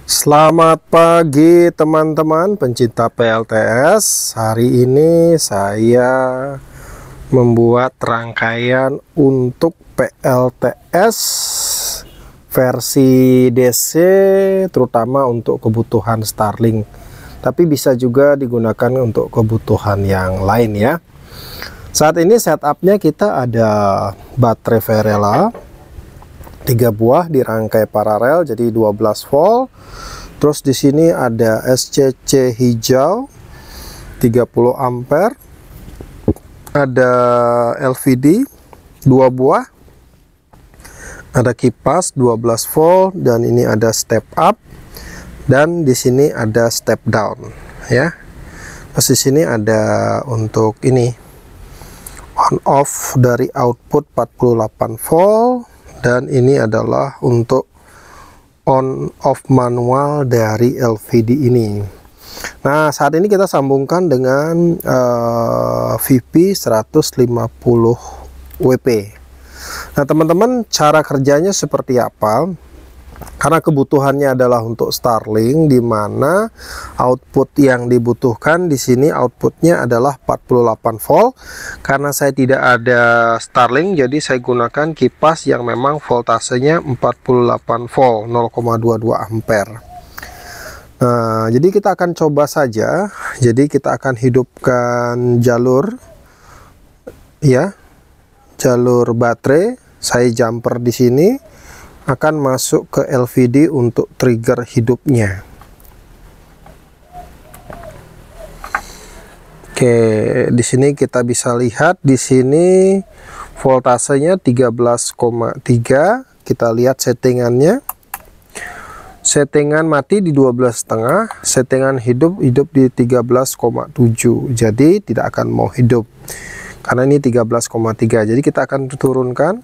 Selamat pagi teman-teman pencinta PLTS. Hari ini saya membuat rangkaian untuk PLTS versi DC, terutama untuk kebutuhan Starlink, tapi bisa juga digunakan untuk kebutuhan yang lain ya. Saat ini setupnya kita ada baterai Verela 3 buah dirangkai paralel jadi 12 volt. Terus di sini ada SCC hijau 30 ampere. Ada LVD 2 buah. Ada kipas 12 volt dan ini ada step up dan di sini ada step down ya. Terus di sini ada untuk ini on off dari output 48 volt. Dan ini adalah untuk on off manual dari LVD ini. Nah, saat ini kita sambungkan dengan VP 150 WP. Nah, teman-teman, cara kerjanya seperti apa? Karena kebutuhannya adalah untuk Starlink, di mana output yang dibutuhkan di sini outputnya adalah 48 volt. Karena saya tidak ada Starlink, jadi saya gunakan kipas yang memang voltasenya 48 volt 0,22 ampere. Nah, jadi kita akan coba saja. Jadi kita akan hidupkan jalur ya, jalur baterai. Saya jumper di sini akan masuk ke LVD untuk trigger hidupnya. Oke, di sini kita bisa lihat di sini voltasenya 13,3. Kita lihat settingannya. Settingan mati di 12,5, settingan hidup di 13,7. Jadi tidak akan mau hidup karena ini 13,3. Jadi kita akan turunkan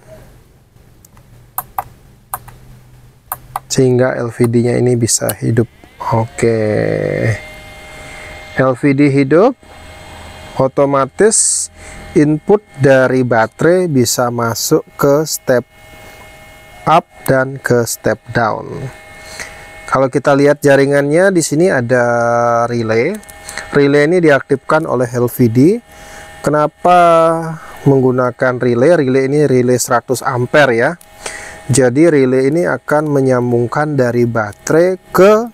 sehingga LVD-nya ini bisa hidup. Oke, LVD hidup, otomatis input dari baterai bisa masuk ke step up dan ke step down. Kalau kita lihat jaringannya, di sini ada relay. Relay ini diaktifkan oleh LVD. Kenapa menggunakan relay? Relay ini relay 100 ampere ya. Jadi relay ini akan menyambungkan dari baterai ke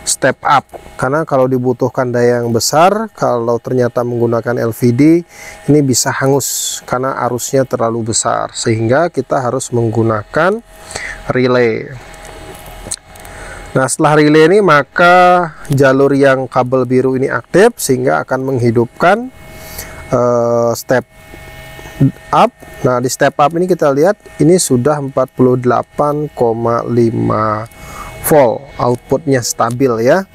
step up, karena kalau dibutuhkan daya yang besar, kalau ternyata menggunakan LVD ini bisa hangus karena arusnya terlalu besar, sehingga kita harus menggunakan relay. Nah, setelah relay ini maka jalur yang kabel biru ini aktif sehingga akan menghidupkan step up. Nah, di step up ini kita lihat ini sudah 48,5 volt, outputnya stabil ya.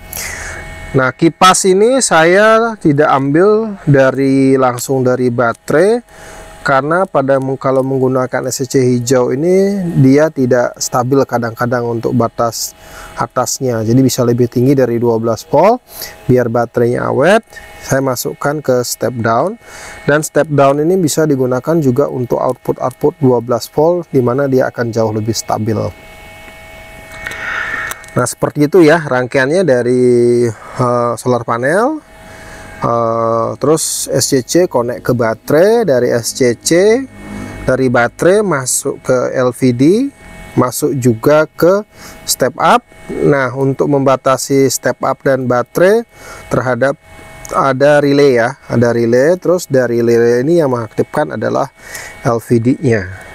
Nah, kipas ini saya tidak ambil langsung dari baterai, karena kalau menggunakan SCC hijau ini dia tidak stabil kadang-kadang untuk batas atasnya, jadi bisa lebih tinggi dari 12 volt. Biar baterainya awet, saya masukkan ke step down, dan step down ini bisa digunakan juga untuk output 12 volt, dimana dia akan jauh lebih stabil. Nah, seperti itu ya rangkaiannya dari solar panel. Terus SCC connect ke baterai, dari SCC dari baterai masuk ke LVD, masuk juga ke step up. Nah, untuk membatasi step up dan baterai terhadap ada relay ya, ada relay. Terus dari relay ini yang mengaktifkan adalah LVD-nya.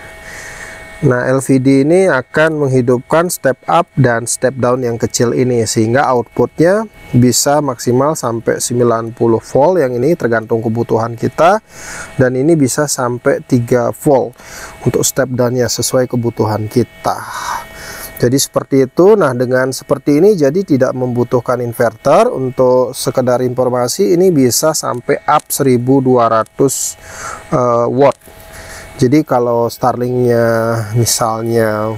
Nah, LVD ini akan menghidupkan step up dan step down yang kecil ini, sehingga outputnya bisa maksimal sampai 90 volt, yang ini tergantung kebutuhan kita, dan ini bisa sampai 3 volt untuk step downnya sesuai kebutuhan kita. Jadi seperti itu. Nah, dengan seperti ini jadi tidak membutuhkan inverter. Untuk sekedar informasi, ini bisa sampai up 1200 watt. Jadi kalau Starlinknya misalnya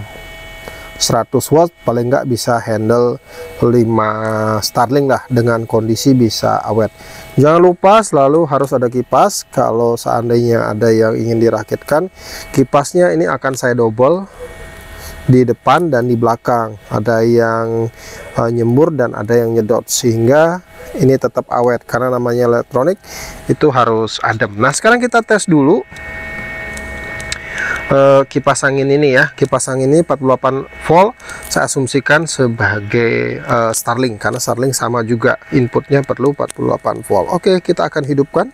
100 watt, paling nggak bisa handle 5 Starlink lah, dengan kondisi bisa awet. Jangan lupa selalu harus ada kipas. Kalau seandainya ada yang ingin dirakitkan, kipasnya ini akan saya double di depan dan di belakang, ada yang nyembur dan ada yang nyedot, sehingga ini tetap awet karena namanya elektronik itu harus adem. Nah, sekarang kita tes dulu kipas angin ini ya. Kipas angin ini 48 volt, saya asumsikan sebagai Starling karena Starling sama juga inputnya perlu 48 volt. Oke, kita akan hidupkan.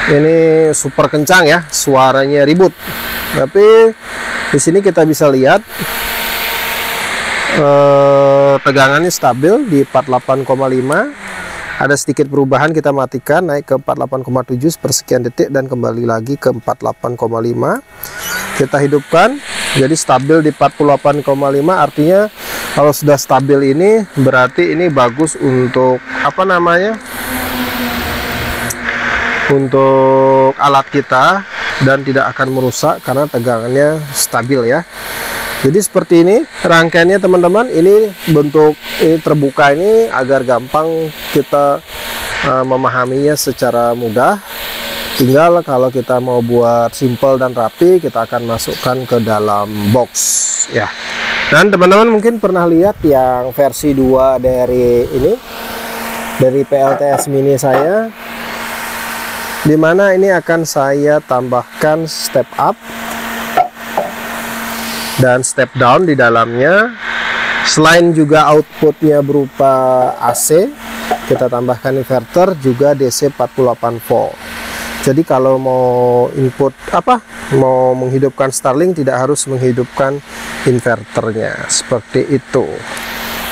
Ini super kencang ya, suaranya ribut. Tapi di sini kita bisa lihat tegangannya stabil di 48,5. Ada sedikit perubahan, kita matikan naik ke 48,7 per sekian detik dan kembali lagi ke 48,5. Kita hidupkan, jadi stabil di 48,5. Artinya kalau sudah stabil ini berarti ini bagus untuk apa namanya, untuk alat kita dan tidak akan merusak karena tegangannya stabil ya. Jadi seperti ini rangkaiannya teman-teman. Ini bentuk ini terbuka ini agar gampang kita memahaminya secara mudah. Tinggal kalau kita mau buat simple dan rapi, kita akan masukkan ke dalam box ya. Dan teman-teman mungkin pernah lihat yang versi 2 dari ini, dari PLTS mini saya, dimana ini akan saya tambahkan step up dan step down di dalamnya. Selain juga outputnya berupa AC, kita tambahkan inverter juga DC 48 volt. Jadi kalau mau input mau menghidupkan Starling tidak harus menghidupkan inverternya, seperti itu.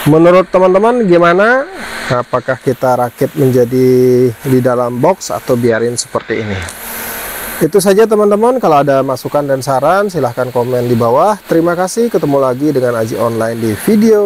Menurut teman-teman gimana? Apakah kita rakit menjadi di dalam box atau biarin seperti ini? Itu saja teman-teman. Kalau ada masukan dan saran silahkan komen di bawah. Terima kasih, ketemu lagi dengan Aji Online di video